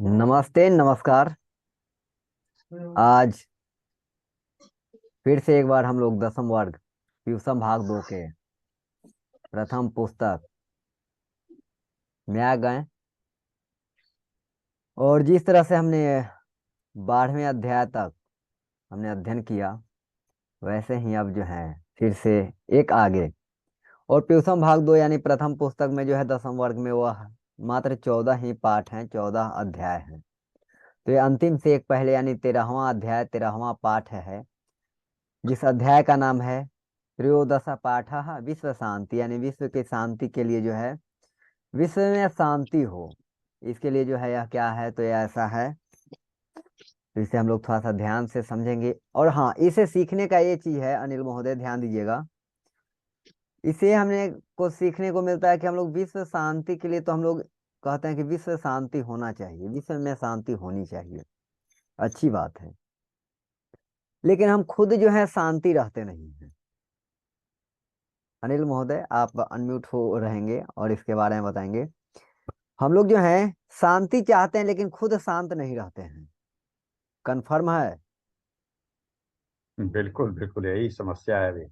नमस्ते नमस्कार। आज फिर से एक बार हम लोग दसम वर्ग ट्यूशन भाग 2 के प्रथम पुस्तक में आ गए। और जिस तरह से हमने 12वें अध्याय तक हमने अध्ययन किया, वैसे ही अब जो है फिर से एक आगे। और ट्यूशन भाग 2 यानी प्रथम पुस्तक में जो है दसम वर्ग में वह मात्र 14 ही पाठ हैं, 14 अध्याय हैं। तो ये अंतिम से एक पहले यानी 13वां अध्याय, 13वां पाठ है, जिस अध्याय का नाम है त्रयोदश पाठ विश्व शांति, यानी विश्व की शांति के लिए जो है, विश्व में शांति हो, इसके लिए जो है यह क्या है, तो यह ऐसा है। तो इसे हम लोग थोड़ा सा ध्यान से समझेंगे। और हाँ, इसे सीखने का ये चीज है अनिल महोदय, ध्यान दीजिएगा। इसे हमने को सीखने को मिलता है कि हम लोग विश्व शांति के लिए, तो हम लोग कहते हैं कि विश्व शांति होना चाहिए, विश्व में शांति होनी चाहिए, अच्छी बात है। लेकिन हम खुद जो है शांति रहते नहीं हैं। अनिल महोदय आप अनम्यूट हो रहेंगे और इसके बारे में बताएंगे। हम लोग जो हैं शांति चाहते हैं लेकिन खुद शांत नहीं रहते हैं। कन्फर्म है? बिल्कुल बिल्कुल यही समस्या है अभी।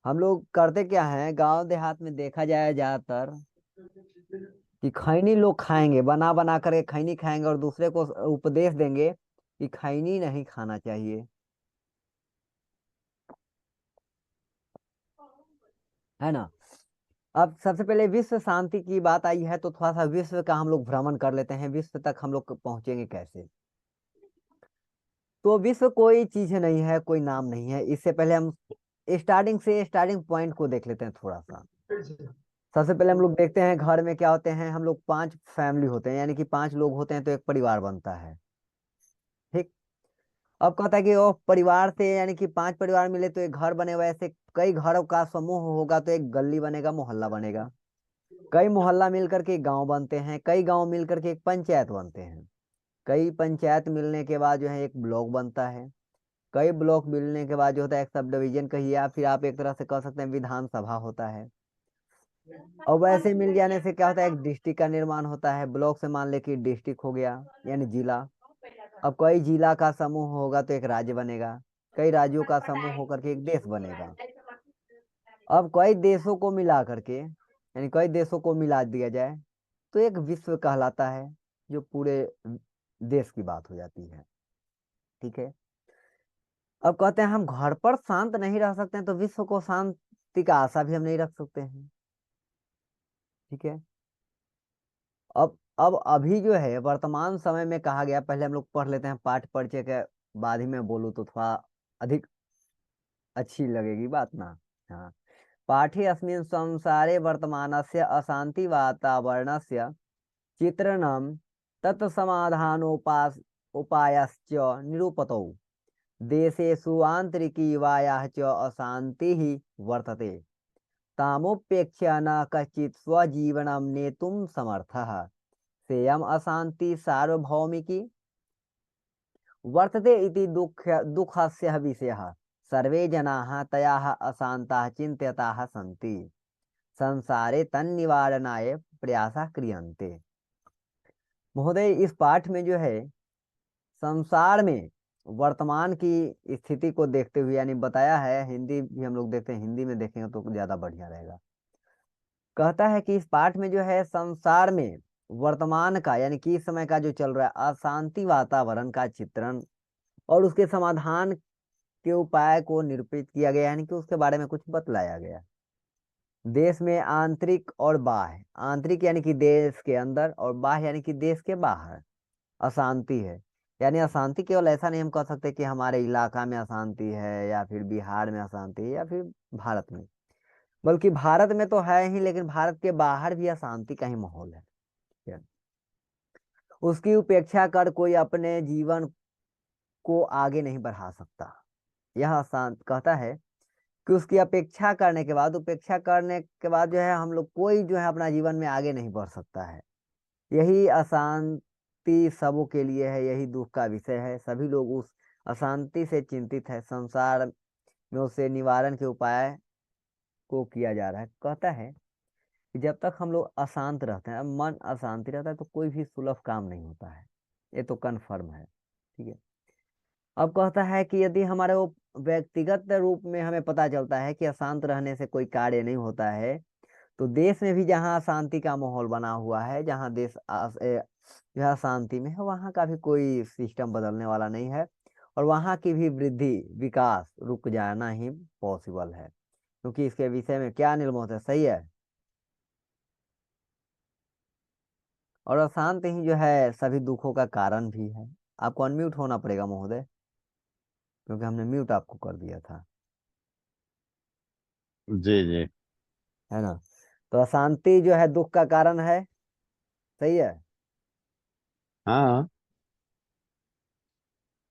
हम लोग करते क्या है, गांव देहात में देखा जाए ज्यादातर कि खैनी लोग खाएंगे, बना बना करके खैनी खाएंगे और दूसरे को उपदेश देंगे कि खैनी नहीं खाना चाहिए, है ना। अब सबसे पहले विश्व शांति की बात आई है, तो थोड़ा सा विश्व का हम लोग भ्रमण कर लेते हैं। विश्व तक हम लोग पहुंचेंगे कैसे? तो विश्व कोई चीज नहीं है, कोई नाम नहीं है। इससे पहले हम स्टार्टिंग पॉइंट को देख लेते हैं थोड़ा सा। सबसे पहले हम लोग देखते हैं घर में क्या होते हैं। हम लोग 5 फैमिली होते हैं, यानी कि 5 लोग होते हैं तो एक परिवार बनता है। ठीक। अब कहता है कि वो परिवार से, यानी कि 5 परिवार मिले तो एक घर बने, वैसे कई घरों का समूह होगा तो एक गली बनेगा, मोहल्ला बनेगा। कई मोहल्ला मिलकर के एक गांव बनते हैं, कई गांव मिलकर के एक पंचायत बनते हैं। कई पंचायत मिलने के बाद जो है एक ब्लॉक बनता है। कई ब्लॉक मिलने के बाद जो होता है एक सब डिवीजन कहिए, या फिर आप एक तरह से कह सकते हैं विधानसभा होता है। और वैसे मिल जाने से क्या होता है, एक डिस्ट्रिक्ट का निर्माण होता है। ब्लॉक से मान ले कि डिस्ट्रिक्ट हो गया, यानी जिला। अब कई जिला का समूह होगा तो एक राज्य बनेगा। कई राज्यों का समूह होकर के एक देश बनेगा। अब कई देशों को मिला करके, यानी कई देशों को मिला दिया जाए तो एक विश्व कहलाता है, जो पूरे देश की बात हो जाती है। ठीक है। अब कहते हैं हम घर पर शांत नहीं रह सकते हैं, तो विश्व को शांति का आशा भी हम नहीं रख सकते हैं। ठीक है। अब अभी जो है वर्तमान समय में कहा गया, पहले हम लोग पढ़ लेते हैं पाठ परिचय के बाद ही मैं बोलूँ तो थोड़ा अधिक अच्छी लगेगी बात ना। हाँ। पाठे अस्मिन् संसारे वर्तमानस्य अशांति वातावरणस्य चित्रणं तत्समाधानोपास उपायश्च निरूपतौ। देशेषु आन्तरिकीवायाः च अशान्तिः वर्तते, तामुपेक्ष्य न कश्चित् स्वजीवनं नेतुं समर्थः। सेयम् अशान्ति सार्वभौमिकी वर्तते इति दुःखस्य विषयः। सर्वे जनाः तयाः अशान्ताः चिन्तिताः सन्ति, संसारे तन्निवारणाय प्रयासः क्रियन्ते। महोदय, इस पाठ में जो है संसार में वर्तमान की स्थिति को देखते हुए, यानी बताया है, हिंदी भी हम लोग देखते हैं, हिंदी में देखेंगे तो ज्यादा बढ़िया रहेगा। कहता है कि इस पाठ में जो है संसार में वर्तमान का, यानी कि इस समय का जो चल रहा है अशांति वातावरण का चित्रण और उसके समाधान के उपाय को निरूपित किया गया, यानी कि उसके बारे में कुछ बतलाया गया। देश में आंतरिक और बाह्य, आंतरिक यानी कि देश के अंदर और बाह्य यानी कि देश के बाहर अशांति है। यानी अशांति केवल ऐसा नहीं हम कह सकते कि हमारे इलाका में अशांति है या फिर बिहार में अशांति है या फिर भारत में, बल्कि भारत में तो है ही, लेकिन भारत के बाहर भी अशांति का ही माहौल है। ठीक है? उसकी उपेक्षा कर कोई अपने जीवन को आगे नहीं बढ़ा सकता। यह शांत कहता है कि उसकी अपेक्षा करने के बाद, उपेक्षा करने के बाद जो है हम लोग कोई जो है अपना जीवन में आगे नहीं बढ़ सकता है। यही अशांति सबों के लिए है, यही दुख का विषय है। सभी लोग उस अशांति से चिंतित है। संसार में उससे निवारण के उपाय को किया जा रहा है। कहता है कि जब तक हम लोग अशांत रहते हैं, मन अशांति रहता है तो कोई भी सुलभ काम नहीं होता है, ये तो कन्फर्म है। ठीक है। अब कहता है कि यदि हमारे वो व्यक्तिगत रूप में हमें पता चलता है कि अशांत रहने से कोई कार्य नहीं होता है, तो देश में भी जहाँ शांति का माहौल बना हुआ है, जहाँ देश जो है शांति में है, वहाँ का भी कोई सिस्टम बदलने वाला नहीं है, और वहाँ की भी वृद्धि विकास रुक जाना ही पॉसिबल है, क्योंकि इसके विषय में क्या निर्मोह है, सही है। और अशांत ही जो है सभी दुखों का कारण भी है। आपको अनम्यूट होना पड़ेगा महोदय, क्योंकि हमने म्यूट आपको कर दिया था, जी जी। है ना। तो अशांति जो है दुख का कारण है, सही है। हाँ।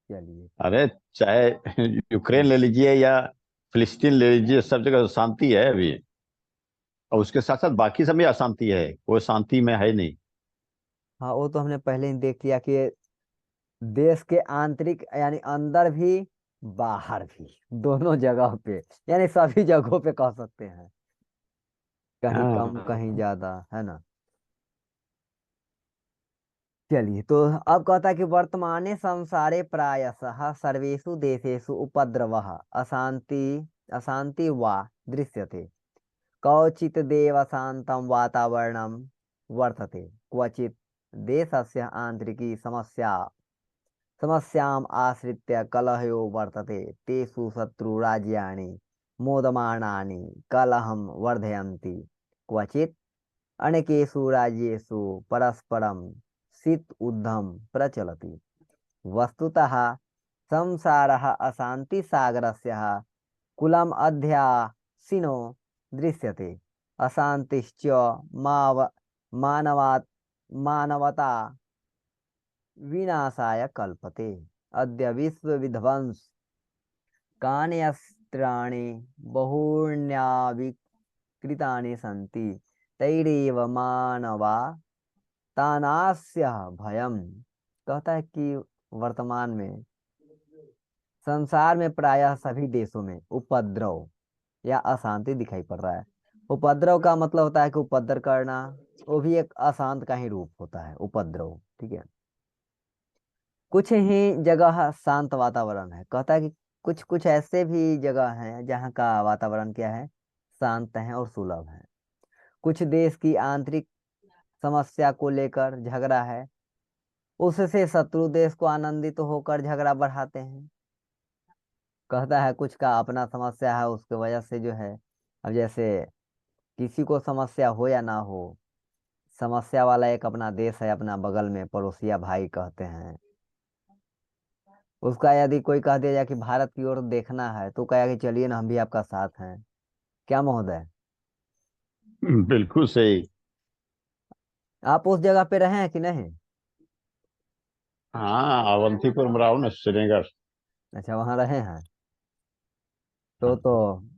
चलिए। अरे चाहे यूक्रेन हम्म। ले लीजिए या फिलिस्तीन ले लीजिए, सब जगह तो शांति है अभी। और उसके साथ साथ बाकी सब में अशांति है, कोई शांति में है नहीं। हाँ, वो तो हमने पहले ही देख लिया कि देश के आंतरिक यानी अंदर भी बाहर भी, दोनों जगह पे, यानी सभी जगहों पे कह सकते हैं, कहीं कम कहीं हाँ। ज्यादा, है ना। चलिए, तो अब कहता है कि वर्तमाने संसारे प्रायशः सर्वेषु देशेषु उपद्रवः अशांति अशांति वा दृश्यते। कौचित् देव शान्तं वातावरणं वर्तते, क्वचित् देशस्य आन्तरिकी समस्याम् आश्रित्य कलहो वर्तते। तेषु शत्रुराज्यानि मोदमानानि कलहं वर्धयन्ति। क्वचित् अनेकेषु राज्येषु परस्परं शीत युद्धं प्रचलति। वस्तुतः संसारः अशान्तिसागरस्य कुलम् अध्यासिनो दृश्यते। अशान्तिश्च मानवात् मानवता विनाशाय कल्पते। अद्य विश्व विध्वंस कानि अस्त्राणि बहुन्याविकृतानि सन्ति, तैरेव मानवा तानास्य भयम। कहता है कि वर्तमान में संसार में प्रायः सभी देशों में उपद्रव या अशांति दिखाई पड़ रहा है। उपद्रव का मतलब होता है कि उपद्रव करना, वो भी एक अशांत का ही रूप होता है, उपद्रव। ठीक है। कुछ ही जगह शांत वातावरण है, कहता है कि कुछ कुछ ऐसे भी जगह हैं जहाँ का वातावरण क्या है, शांत है और सुलभ है। कुछ देश की आंतरिक समस्या को लेकर झगड़ा है, उससे शत्रु देश को आनंदित होकर झगड़ा बढ़ाते हैं। कहता है कुछ का अपना समस्या है, उसके वजह से जो है, अब जैसे किसी को समस्या हो या ना हो, समस्या वाला एक अपना देश है अपना बगल में, पड़ोसिया भाई कहते हैं। उसका यदि कोई कह दिया जाए कि भारत की ओर देखना है, तो कहेगा कि चलिए ना, हम भी आपका साथ हैं। क्या महोदय, बिल्कुल सही। आप उस जगह पे रहे हैं कि नहीं? हाँ, अवंतीपुर में रहा ना, श्रीनगर। अच्छा, वहां रहे हैं। तो हाँ।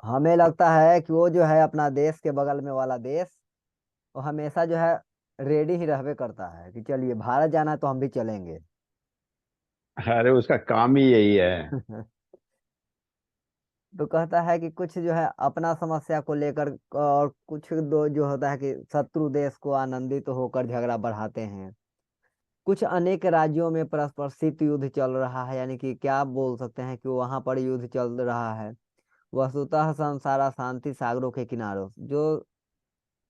हमें लगता है कि वो जो है अपना देश के बगल में वाला देश, वो हमेशा जो है रेडी ही रहबे करता है कि चलिए भारत जाना है तो हम भी चलेंगे। अरे उसका काम ही यही है। तो कहता है कि कुछ जो है अपना समस्या को लेकर, और कुछ दो जो होता है कि शत्रु देश को आनंदित होकर झगड़ा बढ़ाते हैं। कुछ अनेक राज्यों में परस्पर शीत युद्ध चल रहा है, यानी कि क्या बोल सकते हैं कि वहां पर युद्ध चल रहा है। वस्तुतः संसार शांति सागरों के किनारों, जो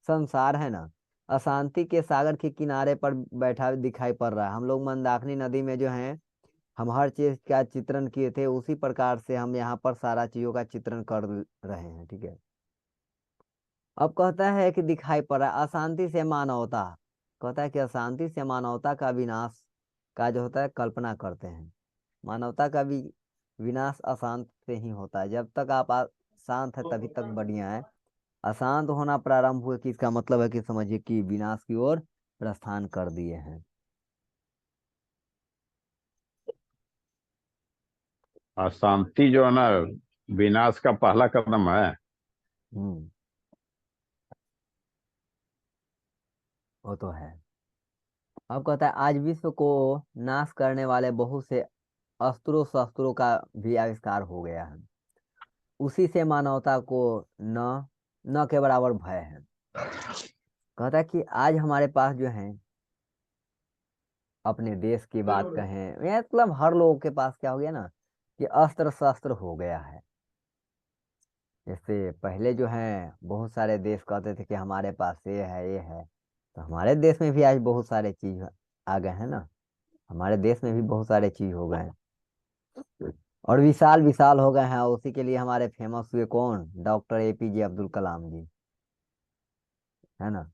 संसार है ना, अशांति के सागर के किनारे पर बैठा दिखाई पड़ रहा है। हम लोग मंदाकिनी नदी में जो है, हम हर चीज का चित्रण किए थे, उसी प्रकार से हम यहाँ पर सारा चीजों का चित्रण कर रहे हैं। ठीक है। अब कहता है कि दिखाई पड़ रहा है अशांति से मानवता, कहता है कि अशांति से मानवता का विनाश का जो होता है कल्पना करते हैं। मानवता का भी विनाश अशांत से ही होता है। जब तक आप शांत है तभी तक बढ़िया है। अशांत होना प्रारंभ हुए कि इसका मतलब है कि समझिए कि विनाश की ओर प्रस्थान कर दिए हैं। और शांति जो है ना, विनाश का पहला कदम है। हम्म। वो तो है। अब कहता है आज विश्व को नाश करने वाले बहुत से अस्त्रों शस्त्रों का भी आविष्कार हो गया है। उसी से मानवता को न न के बराबर भय है। कहता है कि आज हमारे पास जो है, अपने देश की बात कहें या मतलब हर लोगों के पास क्या हो गया ना, कि अस्त्र शस्त्र हो गया है। जैसे पहले जो है बहुत सारे देश कहते थे कि हमारे पास ये है ये है, तो हमारे देश में भी आज बहुत सारे चीज आ गए हैं ना। हमारे देश में भी बहुत सारे चीज हो गए हैं और विशाल विशाल हो गए हैं। उसी के लिए हमारे फेमस हुए कौन, डॉक्टर एपीजे अब्दुल कलाम जी, है ना।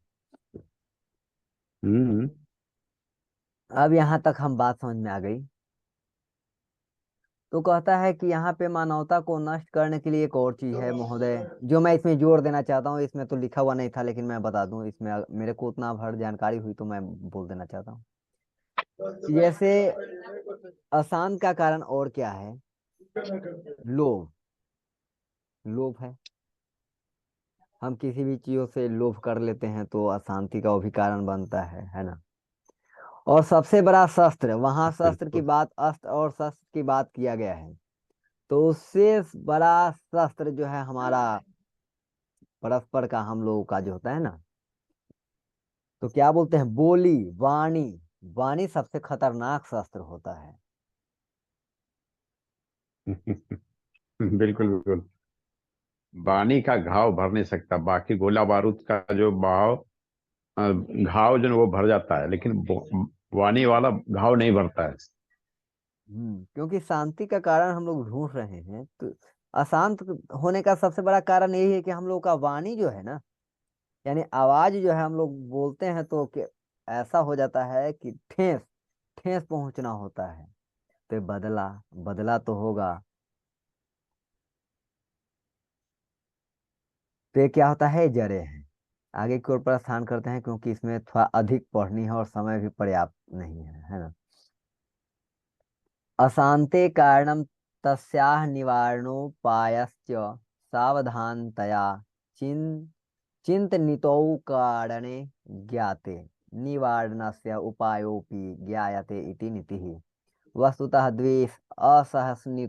हम्म। अब यहाँ तक हम बात समझ में आ गई। तो कहता है कि यहाँ पे मानवता को नष्ट करने के लिए एक और चीज है महोदय, जो मैं इसमें जोर देना चाहता हूँ। इसमें तो लिखा हुआ नहीं था लेकिन मैं बता दूं, इसमें मेरे को उतना भर जानकारी हुई तो मैं बोल देना चाहता हूँ। जैसे अशांत का कारण और क्या है, लोभ। लोभ है, हम किसी भी चीजों से लोभ कर लेते हैं तो अशांति का वो भी कारण बनता है ना। और सबसे बड़ा शस्त्र, वहां शस्त्र की बिल्कुल। बात, अस्त्र और शस्त्र की बात किया गया है, तो उससे बड़ा शस्त्र जो है हमारा परस्पर का, हम लोगों का जो होता है ना, तो क्या बोलते हैं, बोली, वाणी। वाणी सबसे खतरनाक शस्त्र होता है। बिल्कुल बिल्कुल। वाणी का घाव भर नहीं सकता, बाकी गोला बारूद का जो बहाव, घाव जो है वो भर जाता है, लेकिन वाणी वाला घाव नहीं भरता है। क्योंकि शांति का कारण हम लोग ढूंढ रहे हैं, तो अशांत होने का सबसे बड़ा कारण यही है कि हम लोग का वाणी जो है ना, यानी आवाज जो है, हम लोग बोलते हैं तो ऐसा हो जाता है कि ठेस ठेस पहुंचना होता है। तो बदला, बदला तो होगा। तो ये क्या होता है, जड़े हैं। आगे की ओर प्रस्थान करते हैं क्योंकि इसमें थोड़ा अधिक पढ़नी है और समय भी पर्याप्त नहीं है ना। अशांते कारणम तस्याह निवारणोपायश्च सावधानतया चिन चिंतनितौ कारणे ज्ञाते निवारणस्य उपायोऽपि ज्ञायते इति नीतिः। वस्तुतः द्वेष, असहिष्णु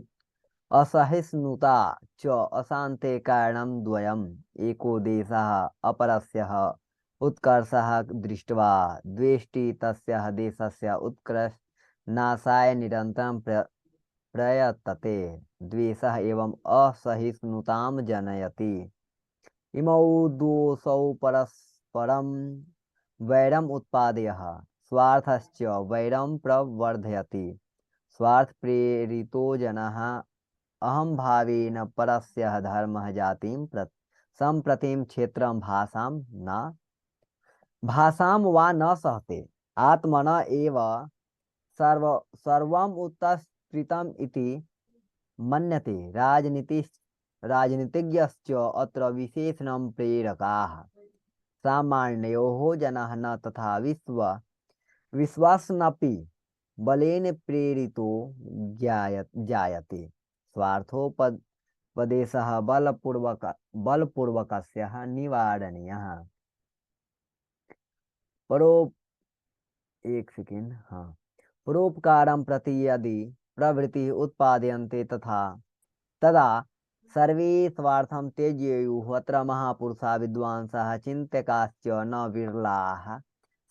असहिष्णुता च अशान्ते कारणं द्वयम्। एको देशः अपरस्यः उत्कर्षः दृष्ट्वा द्वेष्टि तस्य देशस्य उत्कर्षनाशाय निरन्तरं प्रयतते। द्वेषः एवं असहिष्णुतां जनयति। इमौ दोषौ परस्परं वैरम् उत्पादयः, स्वार्थश्च वैरं प्रवर्धयति। स्वार्थ प्रेरितो जनः अहम भावेन परस्य धर्मः जातिं सम्प्रतिं क्षेत्रं भाषां वा न सहते। आत्मन एव सर्व सर्वम् उत्तस्कृतम् इति मन्यते। राजनीतिज्ञश्च अत्र विशेषणं प्रेरकाः। सामान्योः जनः न तथा विश्वासनपि बलेन प्रेरितो जायते। स्वार्थोपदेशः बलपूर्वकस्य निवारणीयः। परो एक सेकेंड, हाँ। परोपकारं प्रति यदि प्रवृत्ति उत्पाद्यन्ते तथा तदा सर्वे स्वार्थं त्यजेयुः। अत्र महापुरुषाः विद्वांसः चिन्तकाश्च न विरलाः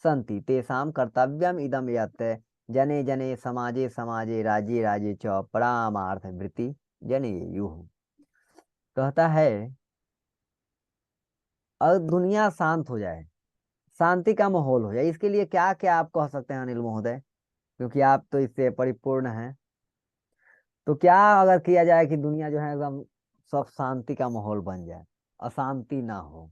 सन्ति। तेषां कर्तव्यम् इदं यत् जने जने समाजे समाजे राज्ये राज्ये च परमार्थवृत्ति जनेयुः। कहता है, अगर दुनिया शांत हो जाए, शांति का माहौल हो जाए, इसके लिए क्या क्या आप कह सकते हैं अनिल महोदय, क्योंकि आप तो इससे परिपूर्ण हैं। तो क्या अगर किया जाए कि दुनिया जो है एकदम सब शांति का माहौल बन जाए, अशांति ना हो।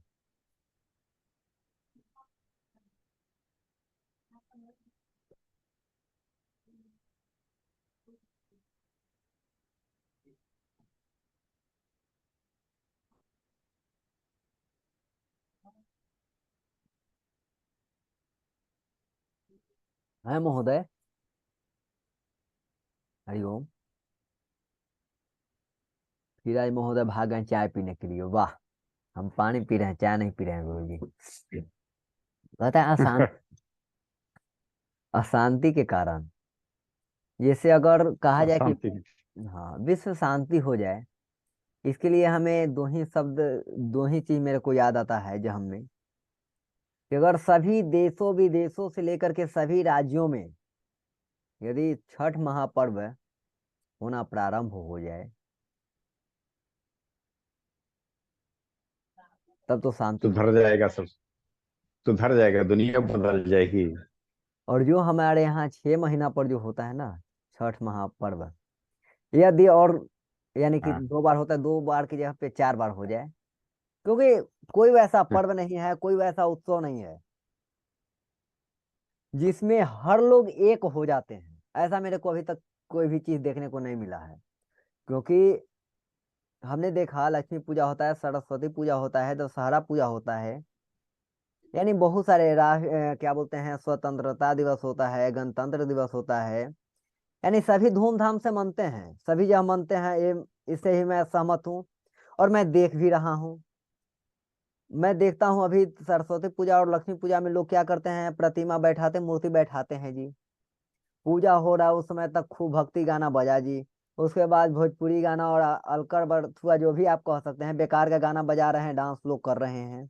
है महोदय, हरिओम। फिर आज महोदय भाग गए चाय पीने के लिए, वाह। हम पानी पी रहे हैं, चाय नहीं पी रहे हैं गुरु जी। कहता है अशांति के कारण, जैसे अगर कहा जाए कि अशांति। हाँ विश्व शांति हो जाए, इसके लिए हमें दो ही शब्द, दो ही चीज मेरे को याद आता है जहन में। कि अगर सभी देशों विदेशों से लेकर के सभी राज्यों में यदि छठ महापर्व होना प्रारंभ हो जाए, तब तो शांति हो। सुधर जाएगा सब, सुधर जाएगा, दुनिया बदल जाएगी। और जो हमारे यहाँ 6 महीना पर जो होता है ना छठ महापर्व, यदि और यानी कि हाँ। 2 बार होता है, 2 बार की जगह पे 4 बार हो जाए, क्योंकि कोई वैसा पर्व नहीं है, कोई वैसा उत्सव नहीं है जिसमें हर लोग एक हो जाते हैं। ऐसा मेरे को अभी तक कोई भी चीज देखने को नहीं मिला है। क्योंकि हमने देखा लक्ष्मी पूजा होता है, सरस्वती पूजा होता है, दशहरा पूजा होता है, यानी बहुत सारे क्या बोलते हैं, स्वतंत्रता दिवस होता है, गणतंत्र दिवस होता है, यानी सभी धूमधाम से मनते हैं, सभी जब मनते हैं, ये इससे ही मैं सहमत हूँ। और मैं देख भी रहा हूँ, मैं देखता हूँ अभी सरस्वती पूजा और लक्ष्मी पूजा में लोग क्या करते हैं, प्रतिमा बैठाते, मूर्ति बैठाते हैं जी। पूजा हो रहा है उस समय तक खूब भक्ति गाना बजा जी, उसके बाद भोजपुरी गाना और अलकर बड़थुआ जो भी आप कह सकते हैं, बेकार का गाना बजा रहे हैं, डांस लोग कर रहे हैं।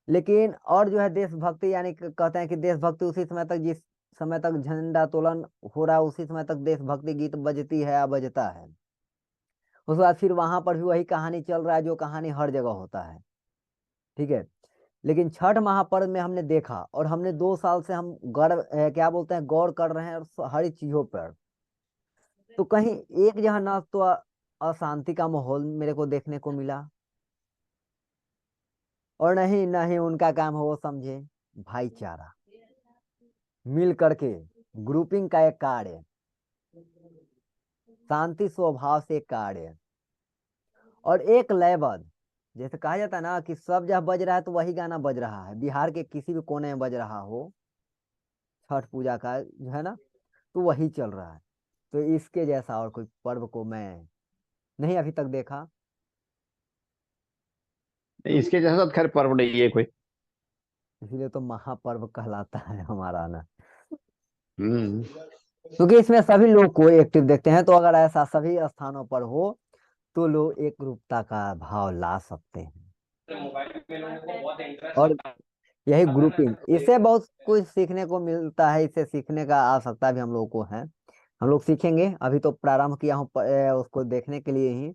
लेकिन और जो है देशभक्ति, यानी कि कहते हैं कि देशभक्ति उसी समय तक, जिस समय तक झंडा तोलन हो रहा है उसी समय तक देशभक्ति गीत बजती है या बजता है। उसके बाद फिर वहां पर भी वही कहानी चल रहा है जो कहानी हर जगह होता है। ठीक है। लेकिन छठ महापर्व में हमने देखा, और हमने 2 साल से हम क्या बोलते हैं, गौर कर रहे हैं और हर चीजों पर, तो कहीं एक जहाँ ना तो अशांति का माहौल मेरे को देखने को मिला, और नहीं नहीं उनका काम है वो समझे भाईचारा, मिल करके ग्रुपिंग का एक कार्य, शांति स्वभाव से एक कार्य, और एक लयबद्ध। जैसे कहा जाता है ना कि सब जब बज रहा है तो वही गाना बज रहा है, बिहार के किसी भी कोने में बज रहा हो, छठ पूजा का जो है ना, तो वही चल रहा है। तो इसके जैसा और कोई पर्व को मैं नहीं अभी तक देखा। नहीं, इसके जैसा तो खैर पर्व नहीं है कोई। इसीलिए तो महापर्व कहलाता है हमारा ना, हम्म। क्योंकि इसमें सभी लोग को एक्टिव देखते हैं। तो अगर ऐसा सभी स्थानों पर हो तो लोग एक रूपता का भाव ला सकते हैं। और यही ग्रुपिंग, इससे बहुत कुछ सीखने को मिलता है, इससे सीखने का आवश्यकता भी हम लोगों को है। हम लोग सीखेंगे, अभी तो प्रारंभ किया हूँ उसको देखने के लिए ही,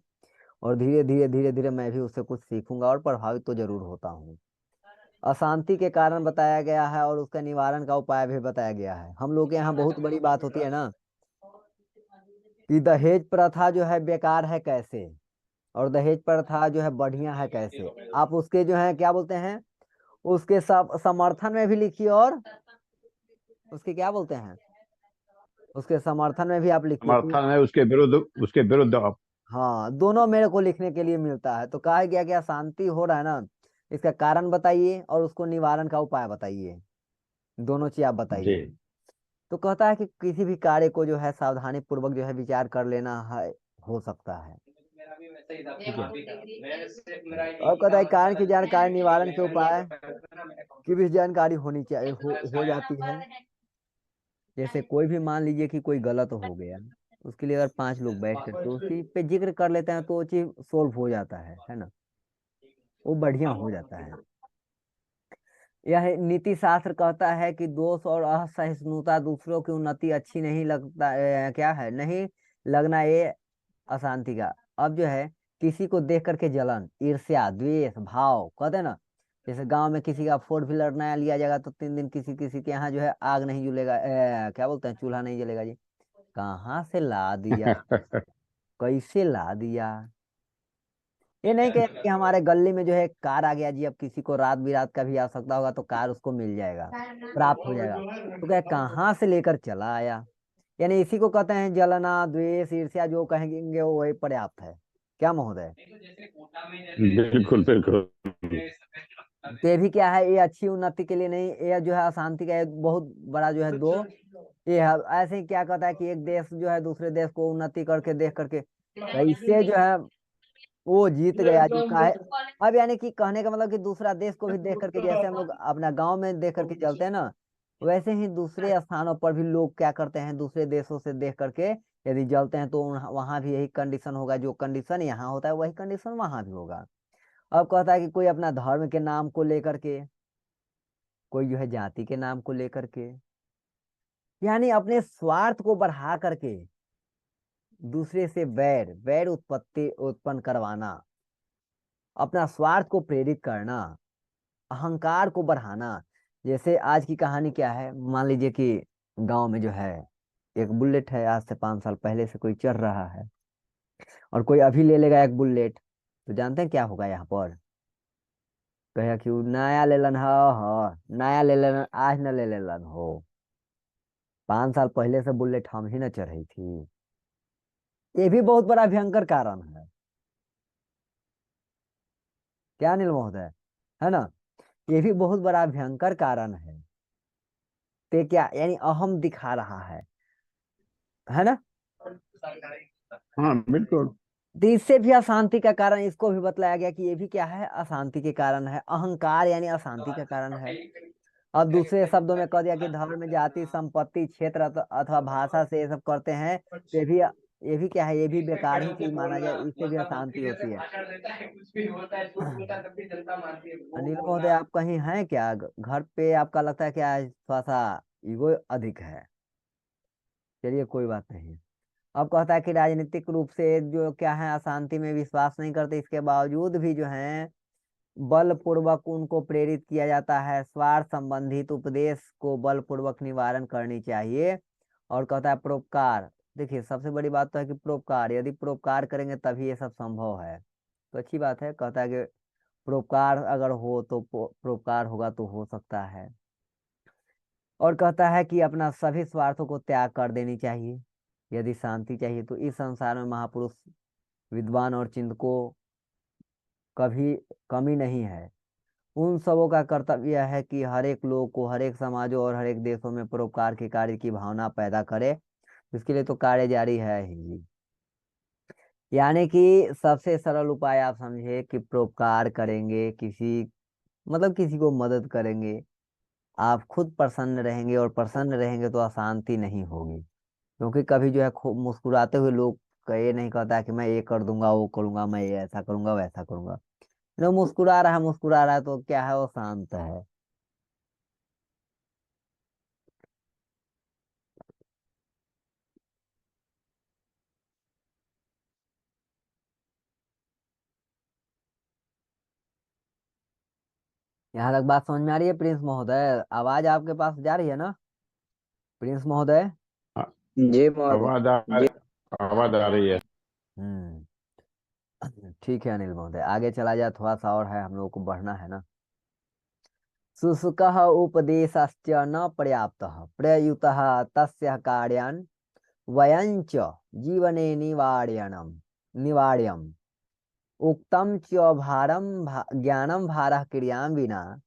और धीरे धीरे धीरे धीरे मैं भी उससे कुछ सीखूंगा और प्रभावित तो जरूर होता हूँ। अशांति के कारण बताया गया है और उसका निवारण का उपाय भी बताया गया है। हम लोग के यहाँ बहुत बड़ी बात होती है ना कि दहेज प्रथा जो है बेकार है कैसे, और दहेज प्रथा जो है बढ़िया है कैसे। आप उसके जो है क्या बोलते हैं, उसके सब समर्थन में भी लिखिए, और उसके क्या बोलते हैं, उसके समर्थन में भी आप लिखिए कि समर्थन है, उसके विरुद्ध आप। हाँ, दोनों मेरे को लिखने के लिए मिलता है। तो कहा गया कि अशांति हो रहा है ना, इसका कारण बताइए और उसको निवारण का उपाय बताइए, दोनों चीज आप जी। बताइए। तो कहता है कि किसी भी कार्य को जो है सावधानी पूर्वक जो है विचार कर लेना है, हो सकता है। ठीक है। और कहता है कारण की जानकारी, निवारण के उपाय की भी जानकारी होनी चाहिए, हो जाती है। जैसे कोई भी मान लीजिए कि कोई गलत हो गया, उसके लिए अगर 5 लोग बैठ करके उसकी पे जिक्र कर लेते हैं तो वो चीज सोल्व हो जाता है ना, वो बढ़िया हो जाता है। यह नीति शास्त्र कहता है कि दोष और असहिष्णुता, दूसरों की उन्नति अच्छी नहीं लगता, क्या है नहीं लगना, ये अशांति का। अब जो है किसी को देख करके जलन, ईर्ष्या, द्वेष भाव, कहते हैं ना, जैसे गांव में किसी का 4 व्हीलर नया लिया जाएगा तो 3 दिन किसी किसी के यहाँ जो है आग नहीं जलेगा, क्या बोलते हैं, चूल्हा नहीं जलेगा जी। कहाँ से ला दिया, कैसे ला दिया। ये नहीं कह कि हमारे गली में जो है कार आ गया जी, अब किसी को रात बिरात का भी आवश्यकता होगा तो कार उसको मिल जाएगा, प्राप्त हो जाएगा। तो क्या कहाँ से लेकर चला आया। यानी इसी को कहते हैं जलना, द्वेष, ईर्ष्या, जो कहेंगे वो वही पर्याप्त है। क्या महोदय। बिल्कुल बिल्कुल। तो ये भी क्या है, ये अच्छी उन्नति के लिए नहीं, ये जो है अशांति का एक बहुत बड़ा जो है दो ये है। ऐसे ही क्या कहता है कि एक देश जो है दूसरे देश को उन्नति करके देख करके कैसे जो है वो जीत गया जी, का है। अब यानी कि कहने का मतलब कि दूसरा देश को भी देख करके, जैसे हम लोग अपना गांव में देख करके चलते हैं ना, वैसे ही दूसरे स्थानों पर भी लोग क्या करते हैं, दूसरे देशों से देख करके यदि जलते हैं तो वहां भी यही कंडीशन होगा, जो कंडीशन यहाँ होता है वही कंडीशन वहां भी होगा। अब कहता है कि कोई अपना धर्म के नाम को लेकर के कोई जो है जाति के नाम को लेकर के, यानी अपने स्वार्थ को बढ़ा करके दूसरे से वैर वैर उत्पत्ति उत्पन्न करवाना, अपना स्वार्थ को प्रेरित करना, अहंकार को बढ़ाना। जैसे आज की कहानी क्या है, मान लीजिए कि गांव में जो है एक बुलेट है, आज से 5 साल पहले से कोई चढ़ रहा है, और कोई अभी ले लेगा एक बुलेट, तो जानते हैं क्या होगा यहाँ पर? कहेगा कि उ नया ले लन नया ले लेलन, आज न ले लेलन हो, 5 साल पहले से बुलेट हम ही न चढ़ी थी। ये भी बहुत बड़ा भयंकर कारण है, क्या अनिल महोदय, है ना? ये भी बहुत बड़ा भयंकर कारण है। ते क्या यानी अहम दिखा रहा है ना? हाँ बिल्कुल। तो इससे भी अशांति का कारण इसको भी बतलाया गया कि ये भी क्या है, अशांति के कारण है। अहंकार यानी अशांति का कारण है। अब दूसरे शब्दों में कह दिया कि धर्म, जाति, संपत्ति, क्षेत्र अथवा भाषा से ये सब करते हैं, तो ये भी क्या है, ये भी बेकार ही चीज माना जाए, इससे भी अशांति होती है। अनिल महोदय, आप कहीं हैं क्या घर पे? आपका लगता है कि आज थोड़ा सा ईगो अधिक है। चलिए कोई बात नहीं। अब कहता है कि राजनीतिक रूप से जो क्या है अशांति में विश्वास नहीं करते, इसके बावजूद भी जो है बलपूर्वक उनको प्रेरित किया जाता है। स्वार्थ संबंधित उपदेश को बलपूर्वक निवारण करनी चाहिए। और कहता है परोपकार। देखिए सबसे बड़ी बात तो है कि परोपकार, यदि परोपकार करेंगे तभी ये सब संभव है। तो अच्छी बात है, कहता है कि परोपकार अगर हो तो परोपकार होगा तो हो सकता है। और कहता है कि अपना सभी स्वार्थों को त्याग कर देनी चाहिए। यदि शांति चाहिए तो इस संसार में महापुरुष, विद्वान और चिंतकों कभी कमी नहीं है। उन सबों का कर्तव्य है कि हर एक लोग को, हर एक समाजों और हर एक देशों में परोपकार के कार्य की भावना पैदा करे। इसके लिए तो कार्य जारी है ही। यानी कि सबसे सरल उपाय आप समझे कि परोपकार करेंगे, किसी मतलब किसी को मदद करेंगे, आप खुद प्रसन्न रहेंगे, और प्रसन्न रहेंगे तो अशांति नहीं होगी। क्योंकि कभी जो है खूब मुस्कुराते हुए लोग का ये नहीं कहता कि मैं ये कर दूंगा, वो करूंगा, मैं ये ऐसा करूंगा, वैसा करूंगा। जो मुस्कुरा रहा है तो क्या है, वो शांत है। यहाँ तक बात समझ में आ रही है प्रिंस महोदय? आवाज आपके पास जा रही है ना प्रिंस महोदय? हाँ, जी महोदय। आवाज आ जी। आवाज आ रही है। हम्म। ठीक है अनिल महोदय, आगे चला जाए, थोड़ा सा और है, हम लोगों को बढ़ना है ना। शुष्कः उपदेशश्च न पर्याप्तः प्रयुतः तस्य कार्यान् वयञ्च जीवने निवार्यम् उक्तं च ज्ञानं भारः क्रियां विना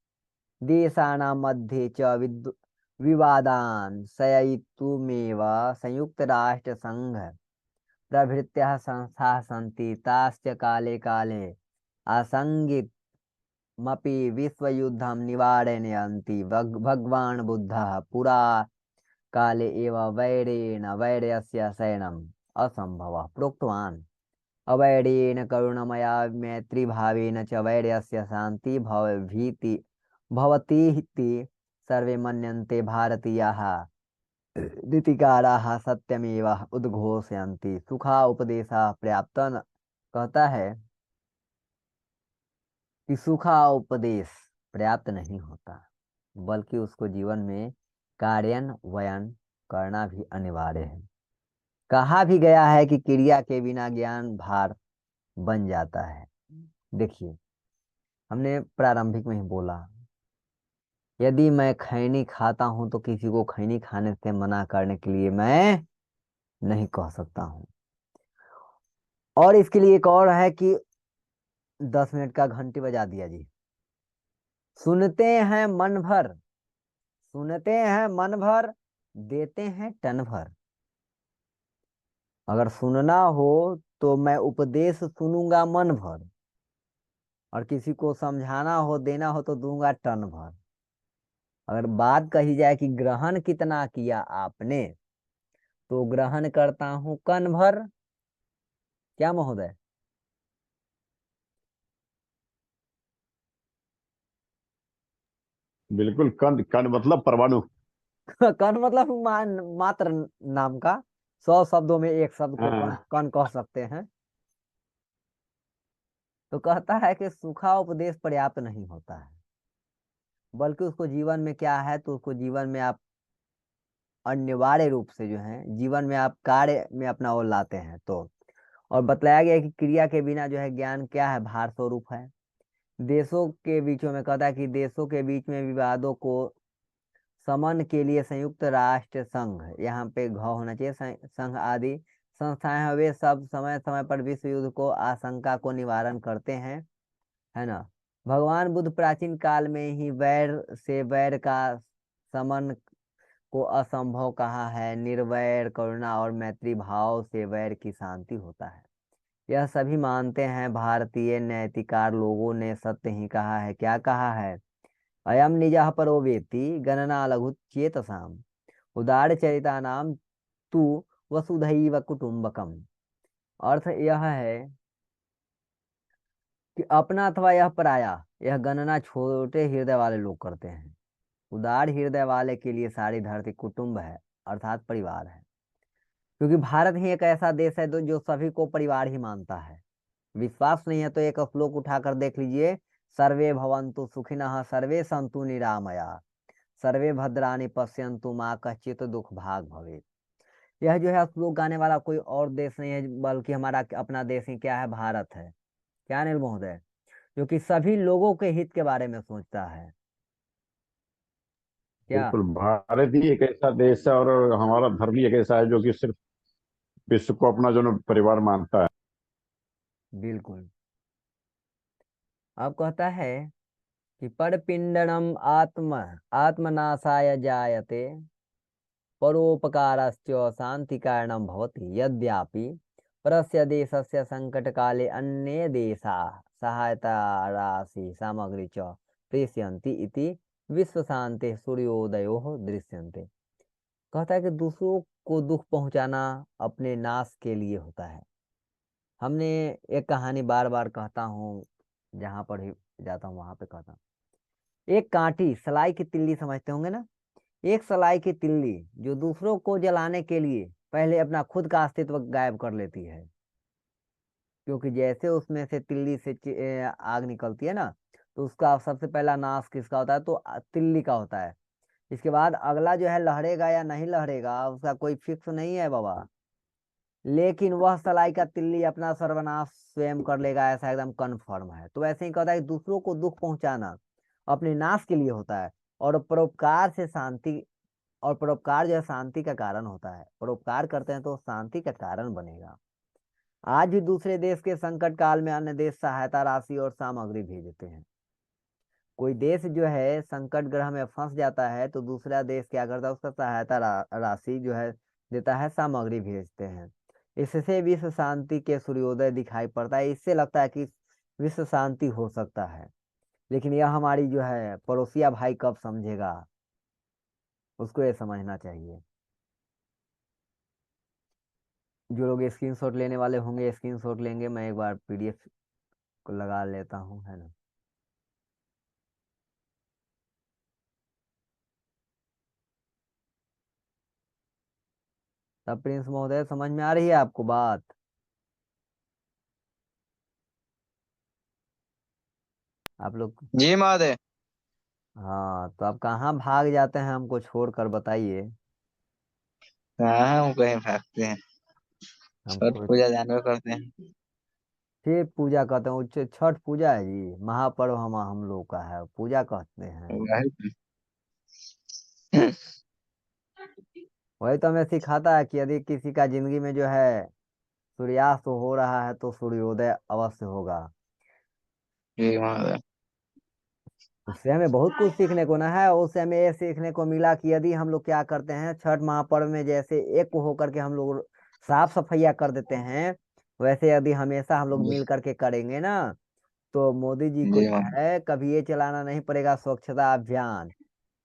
देशानां मध्ये च विवादान् शययितुमेव संयुक्त राष्ट्र संघ प्रभृत्यः संस्थाः सन्ति। ताश्च काले काले असंगितमपि विश्वयुद्धं निवारयन्ति। भगवान् बुद्धः पुरा काले एव वैरेण वैर्यस्य शयनम् असम्भवः प्रोक्तवान्। अवैरेण करुणमया मैत्रीभावेन च वैर्यस्य शान्ति भवतीति सर्वे मन्यन्ते भारतीयाः नीतिकाराः सत्यमेव उद्घोषयन्ति। सुखा उपदेशः पर्याप्त कहता है कि सूखा उपदेश पर्याप्त नहीं होता, बल्कि उसको जीवन में कार्यान्वयन करना भी अनिवार्य है। कहा भी गया है कि क्रिया के बिना ज्ञान भार बन जाता है। देखिए हमने प्रारंभिक में ही बोला, यदि मैं खैनी खाता हूं तो किसी को खैनी खाने से मना करने के लिए मैं नहीं कह सकता हूं। और इसके लिए एक और है कि 10 मिनट का घंटी बजा दिया जी, सुनते हैं मन भर, सुनते हैं मन भर, देते हैं टन भर। अगर सुनना हो तो मैं उपदेश सुनूंगा मन भर, और किसी को समझाना हो, देना हो तो दूंगा टन भर। अगर बात कही जाए कि ग्रहण कितना किया आपने, तो ग्रहण करता हूं कन भर। क्या महोदय? बिल्कुल, कण कण मतलब परमाणु। कण मतलब मात्र नाम का, 100 शब्दों में एक शब्द को कण हाँ। कण कह सकते हैं। तो कहता है कि सूखा उपदेश पर्याप्त नहीं होता है, बल्कि उसको जीवन में क्या है, तो उसको जीवन में आप अनिवार्य रूप से जो है जीवन में आप कार्य में अपना वो लाते हैं तो। और बतलाया गया है कि क्रिया के बिना जो है ज्ञान क्या है, भार स्वरूप है। देशों के बीचों में कहता है कि देशों के बीच में विवादों को शमन के लिए संयुक्त राष्ट्र संघ, यहाँ पे घ होना चाहिए, संघ आदि संस्थाएं हैं, वे सब समय समय पर विश्व युद्ध को आशंका को निवारण करते हैं, है ना। भगवान बुद्ध प्राचीन काल में ही वैर से वैर का शमन को असंभव कहा है, निर्वैर करुणा और मैत्री भाव से वैर की शांति होता है। यह सभी मानते हैं। भारतीय नैतिकार लोगों ने सत्य ही कहा है। क्या कहा है? अयम निजः परो वेत्ति गणना लघु चेतसाम, उदार चरिता नाम तू वसुधैव कुटुंबकम। अर्थ यह है कि अपना अथवा यह पराया, यह गणना छोटे हृदय वाले लोग करते हैं। उदार हृदय वाले के लिए सारी धरती कुटुंब है, अर्थात परिवार है। क्योंकि भारत ही एक ऐसा देश है जो सभी को परिवार ही मानता है। विश्वास नहीं है तो एक श्लोक उठाकर देख लीजिए। सर्वे भवन्तु सुखिनः सर्वे सन्तु निरामया सर्वे भद्राणि पश्यन्तु मा कश्चित् दुख भाग भवेत्। यह जो है श्लोक गाने वाला कोई और देश नहीं है, बल्कि हमारा अपना देश ही क्या है, भारत है। क्या अनिल महोदय? जो कि सभी लोगों के हित के बारे में सोचता है। क्या? बिल्कुल, भारत ही एक ऐसा देश है और हमारा धर्म ही एक ऐसा है जो कि सिर्फ विश्व को अपना जो न परिवार मानता है। बिल्कुल। अब कहता है कि परपिंडनम आत्मनाशाय जायते परोपकारश्च शांति कारणं भवति, यद्यपि परस्य देशस्य संकट काले अन्ये देशा सहायता राशि सामग्री च प्रेषयन्ति इति विश्व शांति सूर्योदयो दृश्यन्ते। कहता है कि दूसरों को दुख पहुंचाना अपने नाश के लिए होता है। हमने एक कहानी बार बार कहता हूँ, जहां पर ही जाता हूँ वहां पे कहता हूँ। एक कांटी सलाई की तिल्ली समझते होंगे ना। एक सलाई की तिल्ली जो दूसरों को जलाने के लिए पहले अपना खुद का अस्तित्व गायब कर लेती है। क्योंकि जैसे उसमें से तिल्ली से आग निकलती है ना, तो उसका सबसे पहला नाश किसका होता है, तो तिल्ली का होता है। इसके बाद अगला जो है लहरेगा या नहीं लहरेगा उसका कोई फिक्स नहीं है बाबा। लेकिन वह सलाई का तिल्ली अपना सर्वनाश स्वयं कर लेगा, ऐसा एकदम कन्फर्म है। तो वैसे ही कहता है कि दूसरों को दुख पहुंचाना अपने नाश के लिए होता है, और परोपकार से शांति, और परोपकार जो है शांति का कारण होता है। परोपकार करते हैं तो शांति का कारण बनेगा। आज भी दूसरे देश के संकट काल में अन्य देश सहायता राशि और सामग्री भेजते हैं। कोई देश जो है संकट ग्रह में फंस जाता है तो दूसरा देश क्या करता है, उसका सहायता राशि जो है देता है, सामग्री भेजते हैं। इससे विश्व शांति के सूर्योदय दिखाई पड़ता है। इससे लगता है कि विश्व शांति हो सकता है। लेकिन यह हमारी जो है पड़ोसिया भाई कब समझेगा, उसको ये समझना चाहिए। जो लोग स्क्रीनशॉट लेने वाले होंगे स्क्रीनशॉट लेंगे, मैं एक बार पीडीएफ को लगा लेता हूँ, है ना। तब प्रिंस महोदय समझ में आ रही है आपको बात? आप लोग? जी महोदय। हाँ, तो आप कहाँ भाग जाते हैं हमको छोड़कर, बताइए। हाँ हम कहीं भागते हैं, छठ हमको पूजा जानवर करते हैं। फिर पूजा कहते हैं, छठ पूजा है जी, महापर्व हम लोग का है, पूजा कहते हैं। वही वही तो हमें सिखाता है कि यदि किसी का जिंदगी में जो है सूर्यास्त हो रहा है तो सूर्योदय अवश्य होगा। जी महोदय। उससे हमें बहुत कुछ सीखने को ना है। उससे हमें ये सीखने को मिला कि यदि हम लोग क्या करते हैं छठ महापर्व में, जैसे एक होकर के हम लोग साफ सफाइया कर देते हैं, वैसे यदि हमेशा हम लोग जी मिल करके करेंगे ना, तो मोदी जी को जी जो महोदय। है कभी ये चलाना नहीं पड़ेगा स्वच्छता अभियान,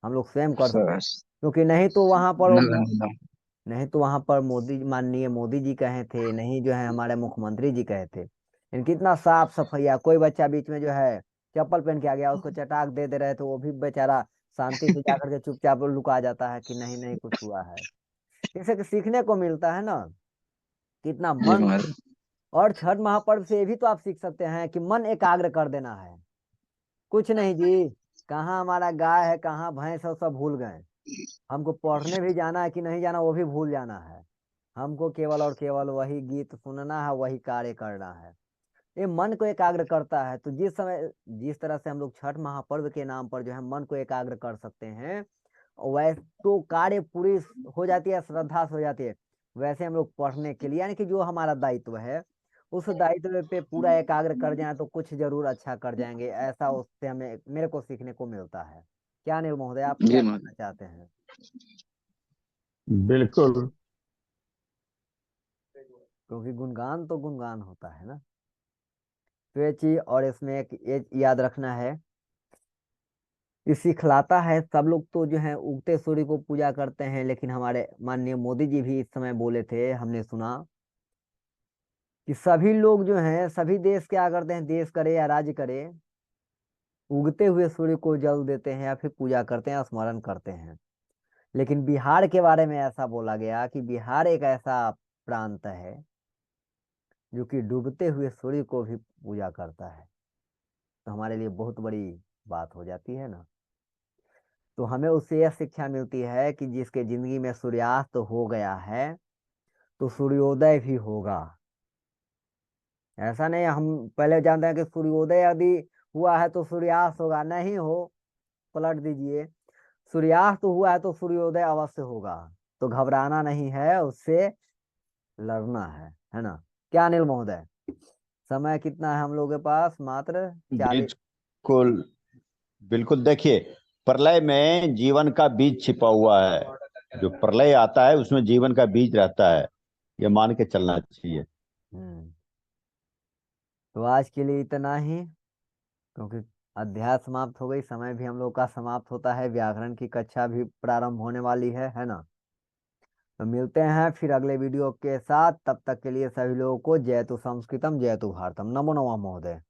हम लोग स्वयं कर सकते। बस क्योंकि नहीं तो वहां पर धन्यवाद। नहीं तो वहां पर मोदी, माननीय मोदी जी कहे थे, नहीं जो है हमारे मुख्यमंत्री जी कहे थे। लेकिन कितना साफ सफाइया, कोई बच्चा बीच में जो है चप्पल पहन के आ गया उसको चटाक दे दे रहे थे, वो भी बेचारा शांति से जाकर के चुपचाप लुका जाता है कि नहीं नहीं कुछ हुआ है। जैसे कि सीखने को मिलता है ना, कितना जी मन। महाराज। और छठ महापर्व से ये भी तो आप सीख सकते हैं कि मन एकाग्र कर देना है। कुछ नहीं जी, कहाँ हमारा गाय है, कहाँ भैंस है, सब भूल गए। हमको पढ़ने भी जाना है कि नहीं जाना वो भी भूल जाना है। हमको केवल और केवल वही गीत सुनना है, वही कार्य करना है। ये मन को एकाग्र करता है। तो जिस समय जिस तरह से हम लोग छठ महापर्व के नाम पर जो है मन को एकाग्र कर सकते हैं, वैसे तो कार्य पूरी हो जाती है, श्रद्धा से हो जाती है। वैसे हम लोग पढ़ने के लिए यानी कि जो हमारा दायित्व है, उस दायित्व पे पूरा एकाग्र कर जाए तो कुछ जरूर अच्छा कर जाएंगे, ऐसा उससे हमें मेरे को सीखने को मिलता है। क्या अनिल महोदय, आप जी क्या महाराज। कहना चाहते हैं? बिल्कुल। क्योंकि गुणगान तो गुणगान होता है ना। तो ये चीज, और इसमें एक ये याद रखना है कि सिखलाता है। सब लोग तो जो है उगते सूर्य को पूजा करते हैं, लेकिन हमारे माननीय मोदी जी भी इस समय बोले थे, हमने सुना कि सभी लोग जो हैं, सभी देश क्या करते हैं, देश करे या राज्य करे, उगते हुए सूर्य को जल देते हैं या फिर पूजा करते हैं, स्मरण करते हैं। लेकिन बिहार के बारे में ऐसा बोला गया कि बिहार एक ऐसा प्रांत है जो कि डूबते हुए सूर्य को भी पूजा करता है। तो हमारे लिए बहुत बड़ी बात हो जाती है ना। तो हमें उससे यह शिक्षा मिलती है कि जिसके जिंदगी में सूर्यास्त हो गया है तो सूर्योदय भी होगा। ऐसा नहीं हम पहले जानते हैं कि सूर्योदय यदि हुआ है तो सूर्यास्त होगा, नहीं हो, पलट दीजिए। सूर्यास्त हुआ है तो सूर्योदय अवश्य होगा। तो घबराना नहीं है, उससे लड़ना है ना। क्या अनिल महोदय? समय कितना है हम लोग के पास? मात्र 40। बिल्कुल। बिल्कुल, देखिए, प्रलय में जीवन का बीज छिपा हुआ है। जो प्रलय आता है उसमें जीवन का बीज रहता है, ये मान के चलना चाहिए। हम्म। तो आज के लिए इतना ही, क्योंकि अध्याय समाप्त हो गई, समय भी हम लोग का समाप्त होता है, व्याकरण की कक्षा भी प्रारंभ होने वाली है ना। तो मिलते हैं फिर अगले वीडियो के साथ। तब तक के लिए सभी लोगों को जय तु संस्कृतम जय तु भारतम। नमो नमः महोदय।